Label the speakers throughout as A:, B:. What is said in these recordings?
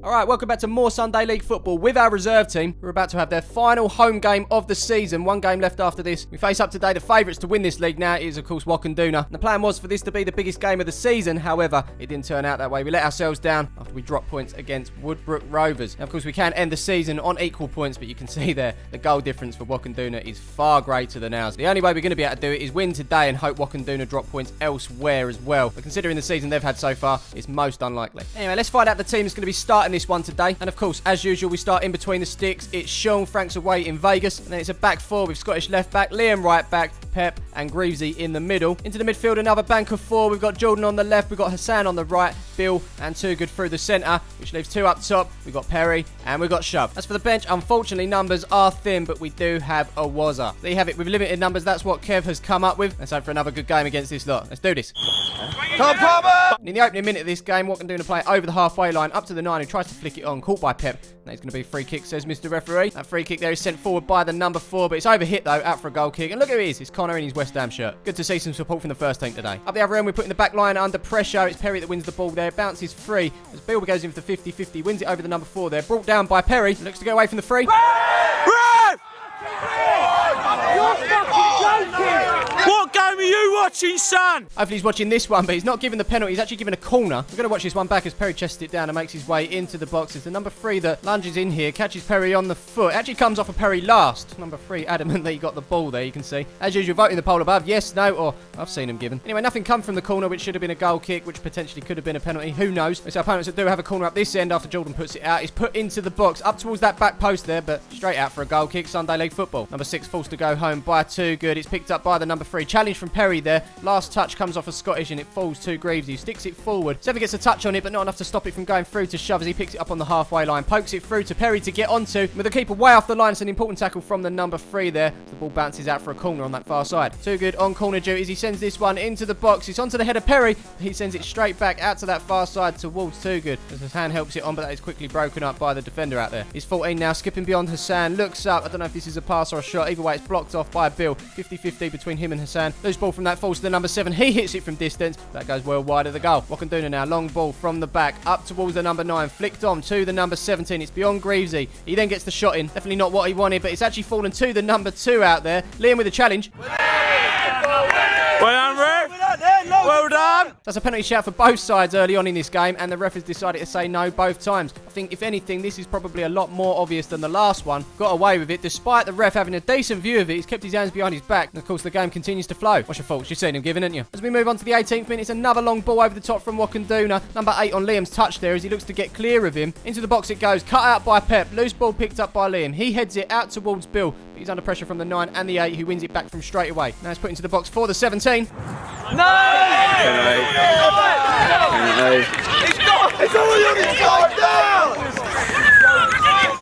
A: Alright, welcome back to more Sunday League football with our reserve team. We're about to have their final home game of the season. One game left after this. We face up today the favourites to win this league now is, of course, Wakanduna. The plan was for this to be the biggest game of the season. However, it didn't turn out that way. We let ourselves down after we dropped points against Woodbrook Rovers. Now, of course, we can end the season on equal points, but you can see there the goal difference for Wakanduna is far greater than ours. The only way we're going to be able to do it is win today and hope Wakanduna drop points elsewhere as well. But considering the season they've had so far, it's most unlikely. Anyway, let's find out the team that's going to be starting this one today. And of course, as usual, we start in between the sticks. It's Sean, Frank's away in Vegas. And then it's a back four with Scottish left back, Liam right back, Pep and Greavesy in the middle. Into the midfield, another bank of four. We've got Jordan on the left. We've got Hassan on the right, Bill and Too Good through the centre, which leaves two up top. We've got Perry and we've got Shove. As for the bench, unfortunately, numbers are thin, but we do have a Wazza. There you have it. With limited numbers, that's what Kev has come up with. Let's hope for another good game against this lot. Let's do this. In the opening minute of this game, Wakanduna play over the halfway line, up to the 9, who tries to flick it on, caught by Pep. Now it's going to be a free kick, says Mr. Referee. That free kick there is sent forward by the number 4, but it's overhit though, out for a goal kick. And look who it is. It's Connor in his West Ham shirt. Good to see some support from the first team today. Up the other end, we're putting the back line under pressure. It's Perry that wins the ball there. Bounces free as Bill goes in for the 50-50. Wins it over the number 4 there. Brought down by Perry. Looks to go away from the free.
B: What game are you watching, son?
A: Hopefully he's watching this one, but he's not given the penalty. He's actually given a corner. We're going to watch this one back as Perry chests it down and makes his way into the box. It's the number 3 that lunges in here, catches Perry on the foot. Actually comes off of Perry last. Number 3 adamant that he got the ball there, you can see. As usual, voting the poll above. Yes, no, or I've seen him given. Anyway, nothing come from the corner, which should have been a goal kick, which potentially could have been a penalty. Who knows? It's our opponents that do have a corner up this end after Jordan puts it out. It's put into the box, up towards that back post there, but straight out for a goal kick. Sunday League football. Number 6 forced to go home by Too Good. It's picked up by the number 3. Challenge from Perry there. Last touch comes off a Scottish and it falls to Greavesy. Sticks it forward. Seven gets a touch on it, but not enough to stop it from going through to Shove as he picks it up on the halfway line. Pokes it through to Perry to get onto. With the keeper way off the line, it's an important tackle from the number 3 there. The ball bounces out for a corner on that far side. Too Good on corner duties. He sends this one into the box. It's onto the head of Perry. He sends it straight back out to that far side towards Too Good. As his hand helps it on, but that is quickly broken up by the defender out there. He's 14 now, skipping beyond Hassan. Looks up. I don't know if this is a pass or a shot. Either way, it's blocked off by Bill. 50-50 between him and Hassan. Loose ball from that falls to the number 7. He hits it from distance. That goes well wide of the goal. Wakanduna now, long ball from the back up towards the number 9. Flicked on to the number 17. It's beyond Greavesy. He then gets the shot in. Definitely not what he wanted, but it's actually fallen to the number 2 out there. Liam with a challenge.
B: Well done, ref. Well done.
A: That's a penalty shout for both sides early on in this game, and the ref has decided to say no both times. I think, if anything, this is probably a lot more obvious than the last one. Got away with it. Despite the ref having a decent view of it, he's kept his hands behind his back. And, of course, the game continues to flow. What's your faults? You've seen him giving, haven't you? As we move on to the 18th minute, it's another long ball over the top from Wakanduna. Number 8 on Liam's touch there as he looks to get clear of him. Into the box it goes. Cut out by Pep. Loose ball picked up by Liam. He heads it out towards Bill. But he's under pressure from the 9 and the 8, who wins it back from straight away. Now it's put into the box for the 17.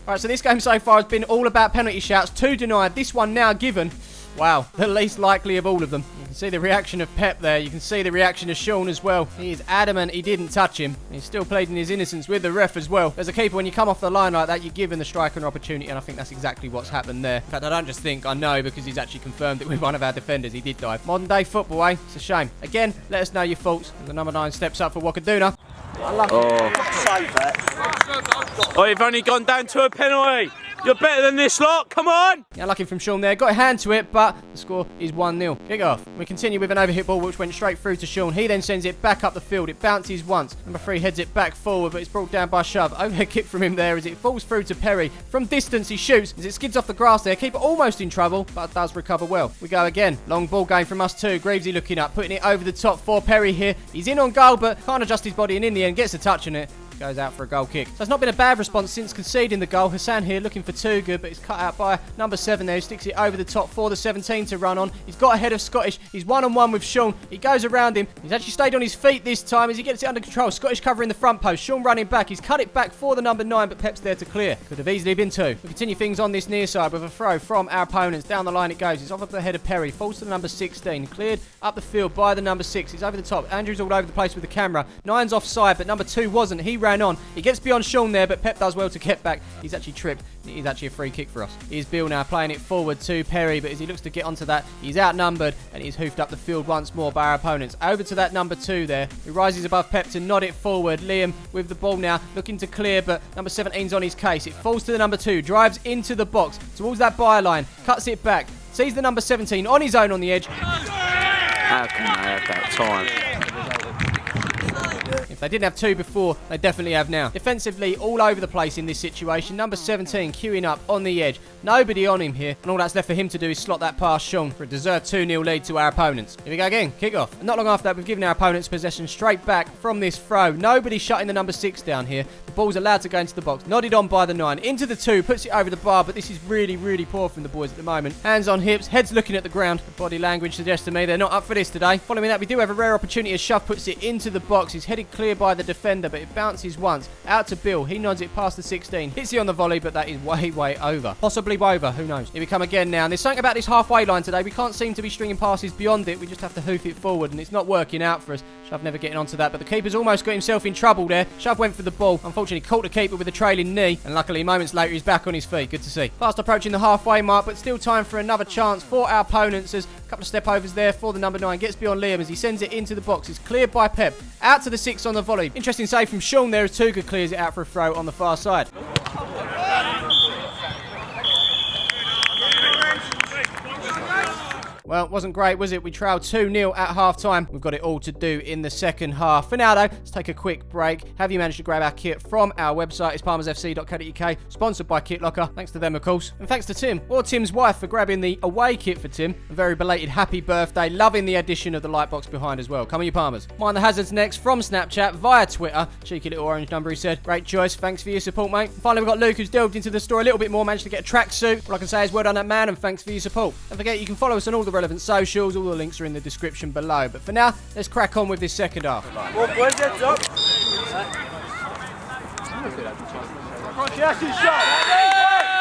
A: Alright, so this game so far has been all about penalty shouts. 2 denied. This one now given. Wow, the least likely of all of them. You can see the reaction of Pep there. You can see the reaction of Sean as well. He is adamant he didn't touch him. He's still pleading his innocence with the ref as well. As a keeper, when you come off the line like that, you're giving the striker an opportunity, and I think that's exactly what's happened there. In fact, I don't just think, I know, because he's actually confirmed it with one of our defenders. He did dive. Modern day football, eh? It's a shame. Again, let us know your faults. And the number 9 steps up for Wakanduna.
B: Oh, you've only gone down to a penalty. You're better than this lot. Come on.
A: Yeah, lucky from Sean there. Got a hand to it, but the score is 1-0. Kick off. We continue with an overhit ball, which went straight through to Sean. He then sends it back up the field. It bounces once. Number 3 heads it back forward, but it's brought down by Shove. Overhead kick from him there as it falls through to Perry. From distance, he shoots as it skids off the grass there. Keeper almost in trouble, but does recover well. We go again. Long ball game from us too. Greavesy looking up, putting it over the top for Perry here. He's in on goal, but can't adjust his body, and in the end gets a touch on it. Goes out for a goal kick. So it's not been a bad response since conceding the goal. Hassan here looking for Too Good, but it's cut out by number 7 there, who sticks it over the top for the 17 to run on. He's got ahead of Scottish. He's one-on-one with Sean. He goes around him. He's actually stayed on his feet this time as he gets it under control. Scottish covering the front post. Sean running back. He's cut it back for the number 9, but Pep's there to clear. Could have easily been 2. We continue things on this near side with a throw from our opponents. Down the line it goes. It's off of the head of Perry. Falls to the number 16. Cleared up the field by the number 6. He's over the top. Andrew's all over the place with the camera. 9's offside, but number 2 wasn't. He ran ran on. He gets beyond Sean there, but Pep does well to get back. He's actually tripped. It is actually a free kick for us. Here's Bill now playing it forward to Perry, but as he looks to get onto that, he's outnumbered and he's hoofed up the field once more by our opponents. Over to that number 2 there, who rises above Pep to nod it forward. Liam with the ball now, looking to clear, but number 17's on his case. It falls to the number 2, drives into the box towards that byline, cuts it back, sees the number 17 on his own on the edge.
B: How can they have that time?
A: If they didn't have 2 before, they definitely have now. Defensively, all over the place in this situation. Number 17 queuing up on the edge. Nobody on him here. And all that's left for him to do is slot that past Sean for a deserved 2-0 lead to our opponents. Here we go again. Kick off. And not long after that, we've given our opponents possession straight back from this throw. Nobody shutting the number 6 down here. The ball's allowed to go into the box. Nodded on by the 9. Into the 2. Puts it over the bar. But this is really, really poor from the boys at the moment. Hands on hips. Heads looking at the ground. The body language suggests to me they're not up for this today. Following that, we do have a rare opportunity as Shove puts it into the box. He's headed clear by the defender, but it bounces once. Out to Bill. He nods it past the 16. Hits it on the volley, but that is way, way over. Possibly over. Who knows? Here we come again now. And there's something about this halfway line today. We can't seem to be stringing passes beyond it. We just have to hoof it forward, and it's not working out for us. Shove never getting onto that, but the keeper's almost got himself in trouble there. Shove went for the ball. Unfortunately, caught the keeper with a trailing knee, and luckily, moments later, he's back on his feet. Good to see. Fast approaching the halfway mark, but still time for another chance for our opponents as a couple of step overs there for the number 9. Gets beyond Liam as he sends it into the box. It's cleared by Pep. Out to the 6 on the volley. Interesting save from Sean there as Tuga clears it out for a throw on the far side. Well, it wasn't great, was it? We trailed 2-0 at half-time. We've got it all to do in the second half. For now, though, let's take a quick break. Have you managed to grab our kit from our website? It's palmersfc.co.uk, sponsored by Kit Locker. Thanks to them, of course. And thanks to Tim, or Tim's wife, for grabbing the away kit for Tim. A very belated happy birthday. Loving the addition of the light box behind as well. Come on, you Palmers. Mind the Hazards next from Snapchat via Twitter. Cheeky little orange number, he said. Great choice. Thanks for your support, mate. And finally, we've got Luke, who's delved into the store a little bit more, managed to get a tracksuit. All I can say is well done, that man, and thanks for your support. Don't forget, you can follow us on all the relevant socials. All the links are in the description below. But for now, let's crack on with this second half.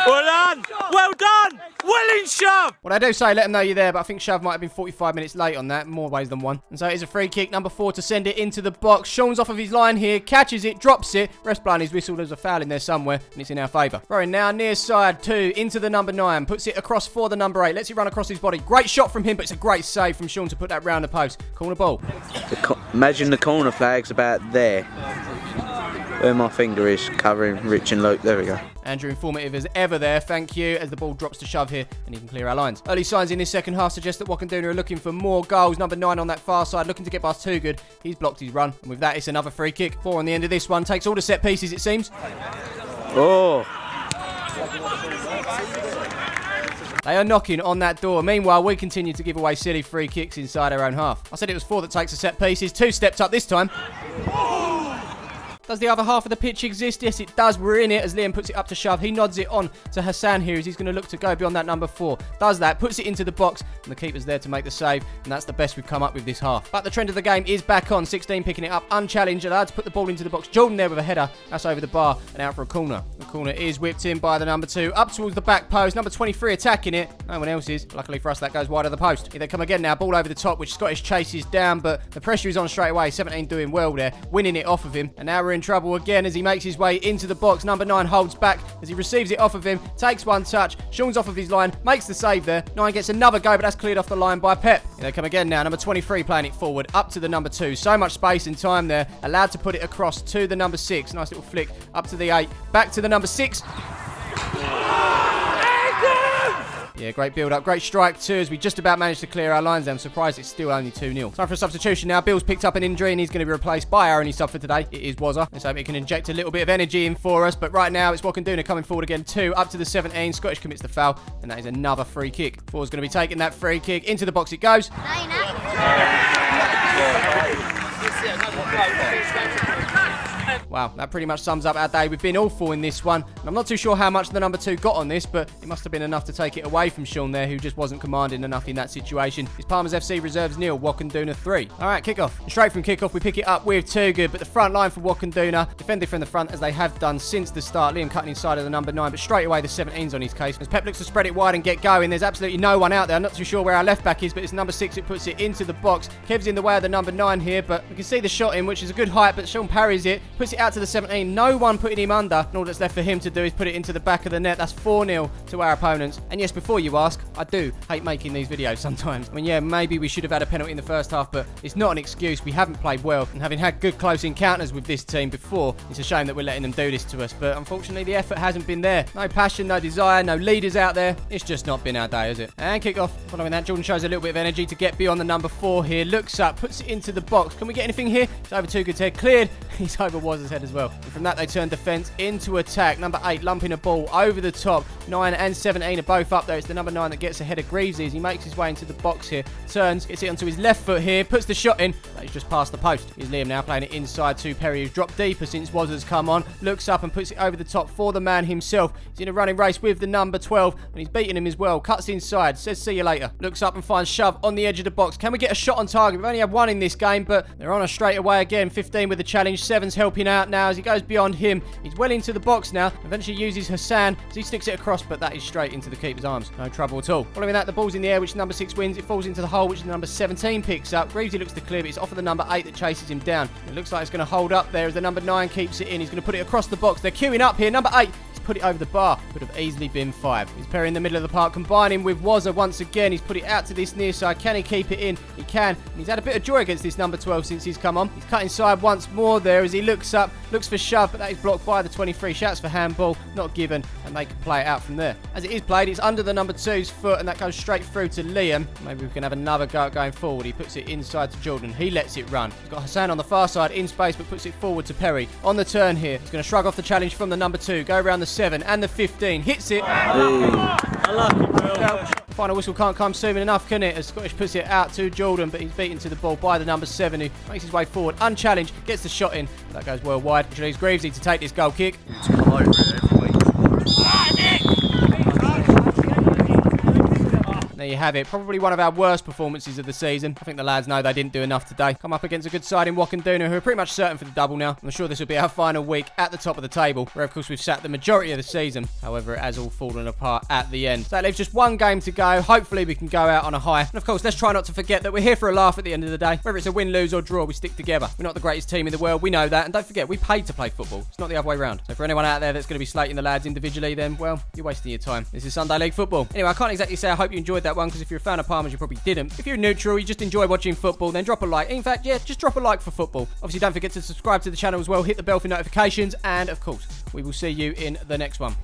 B: Well done! Well done! Well in, Shove!
A: Well, I do say let them know you're there, but I think Shove might have been 45 minutes late on that, more ways than one. And so it is a free kick, number 4 to send it into the box. Sean's off of his line here, catches it, drops it. Rest blowing his whistle, there's a foul in there somewhere, and it's in our favour. Throwing now near side 2 into the number 9, puts it across for the number 8, lets it run across his body. Great shot from him, but it's a great save from Sean to put that round the post. Corner ball.
B: Imagine the corner flag's about there. Where my finger is covering Rich and Luke. There we go.
A: Andrew, informative as ever there. Thank you. As the ball drops to Shove here, and he can clear our lines. Early signs in this second half suggest that Wakanduna are looking for more goals. Number 9 on that far side, looking to get past Too Good. He's blocked his run. And with that, it's another free kick. 4 on the end of this one. Takes all the set pieces, it seems.
B: Oh.
A: They are knocking on that door. Meanwhile, we continue to give away silly free kicks inside our own half. I said it was 4 that takes the set pieces. 2 stepped up this time. Does the other half of the pitch exist? Yes, it does. We're in it as Liam puts it up to Shove. He nods it on to Hassan here as he's going to look to go beyond that number 4. Does that, puts it into the box, and the keeper's there to make the save, and that's the best we've come up with this half. But the trend of the game is back on. 16 picking it up, unchallenged, allowed to put the ball into the box. Jordan there with a header. That's over the bar and out for a corner. The corner is whipped in by the number 2, up towards the back post. Number 23 attacking it. No one else is. Luckily for us, that goes wide of the post. Here they come again now. Ball over the top, which Scottish chases down, but the pressure is on straight away. 17 doing well there, winning it off of him. And now we're in trouble again as he makes his way into the box. Number 9 holds back as he receives it off of him, takes one touch. Sean's off of his line, makes the save there. 9 gets another go, but that's cleared off the line by Pep. Here they come again now. Number 23 playing it forward, up to the number 2. So much space and time there. Allowed to put it across to the number 6. Nice little flick up to the 8. Back to the number 6. Yeah, great build-up. Great strike, too, as we just about managed to clear our lines. I'm surprised it's still only 2-0. Time for a substitution now. Bill's picked up an injury, and he's going to be replaced by our only sub for today. It is Wazza. Let's hope it can inject a little bit of energy in for us. But right now, it's Wakanduna coming forward again, 2, up to the 17. Scottish commits the foul, and that is another free kick. 4's going to be taking that free kick. Into the box it goes. Wow, that pretty much sums up our day. We've been awful in this one. And I'm not too sure how much the number 2 got on this, but it must have been enough to take it away from Sean there, who just wasn't commanding enough in that situation. It's Palmers FC reserves 0, Wakanduna 3. All right, kickoff. And straight from kickoff, we pick it up with Too Good, but the front line for Wakanduna defended from the front as they have done since the start. Liam cutting inside of the number 9, but straight away the 17's on his case. As Pep looks to spread it wide and get going, there's absolutely no one out there. I'm not too sure where our left back is, but it's number 6 who puts it into the box. Kev's in the way of the number 9 here, but we can see the shot in, which is a good height, but Sean parries it, puts it out to the 17. No one putting him under. And all that's left for him to do is put it into the back of the net. That's 4-0 to our opponents. And yes, before you ask, I do hate making these videos sometimes. I mean, yeah, maybe we should have had a penalty in the first half, but it's not an excuse. We haven't played well. And having had good close encounters with this team before, it's a shame that we're letting them do this to us. But unfortunately, the effort hasn't been there. No passion, no desire, no leaders out there. It's just not been our day, has it? And kick off. Following that, Jordan shows a little bit of energy to get beyond the number 4 here. Looks up, puts it into the box. Can we get anything here? It's over Tuga's head. Cleared. He's over Waz's head as well. And from that, they turn defence into attack. Number 8 lumping a ball over the top. 9 and 17 are both up there. It's the number 9 that gets ahead of Greavesy as he makes his way into the box here. Turns, gets it onto his left foot here. Puts the shot in. He's just past the post. Here's Liam now playing it inside to Perry, who's dropped deeper since Waz has come on. Looks up and puts it over the top for the man himself. He's in a running race with the number 12, and he's beating him as well. Cuts inside. Says see you later. Looks up and finds Shove on the edge of the box. Can we get a shot on target? We've only had one in this game, but they're on us straight away again. 15 with the challenge. 7's helping out now as he goes beyond him. He's well into the box now. Eventually uses Hassan as he sticks it across, but that is straight into the keeper's arms. No trouble at all. Following that, the ball's in the air, which number 6 wins. It falls into the hole, which the number 17 picks up. Greavesy looks to clear, but it's off of the number 8 that chases him down. It looks like it's going to hold up there as the number 9 keeps it in. He's going to put it across the box. They're queuing up here. Number 8. Put it over the bar. Could have easily been 5. He's Perry in the middle of the park, combining with Wazza once again. He's put it out to this near side. Can he keep it in? He can. And he's had a bit of joy against this number 12 since he's come on. He's cut inside once more there as he looks up, looks for Shove, but that is blocked by the 23. Shouts for handball, not given, and they can play it out from there. As it is played, it's under the number 2's foot, and that goes straight through to Liam. Maybe we can have another go at going forward. He puts it inside to Jordan. He lets it run. He's got Hassan on the far side in space, but puts it forward to Perry. On the turn here, he's going to shrug off the challenge from the number 2, go around the 7 and the 15. Hits it.
C: I like it, bro.
A: Final whistle can't come soon enough, can it? As Scottish puts it out to Jordan, but he's beaten to the ball by the number 7, who makes his way forward, unchallenged, gets the shot in. That goes well wide, which leaves Greavesy to take this goal kick. There you have it. Probably one of our worst performances of the season. I think the lads know they didn't do enough today. Come up against a good side in Wakanduna, who are pretty much certain for the double now. I'm sure this will be our final week at the top of the table, where of course we've sat the majority of the season. However, it has all fallen apart at the end. So that leaves just one game to go. Hopefully we can go out on a high. And of course, let's try not to forget that we're here for a laugh at the end of the day. Whether it's a win, lose or draw, we stick together. We're not the greatest team in the world. We know that. And don't forget, we paid to play football. It's not the other way around. So for anyone out there that's going to be slating the lads individually, then, well, you're wasting your time. This is Sunday League football. Anyway, I can't exactly say I hope you enjoyed that one, because if you're a fan of Palmers, you probably didn't. If you're neutral, you just enjoy watching football, then drop a like. In fact, yeah, just drop a like for football. Obviously, don't forget to subscribe to the channel as well, hit the bell for notifications, and of course, we will see you in the next one.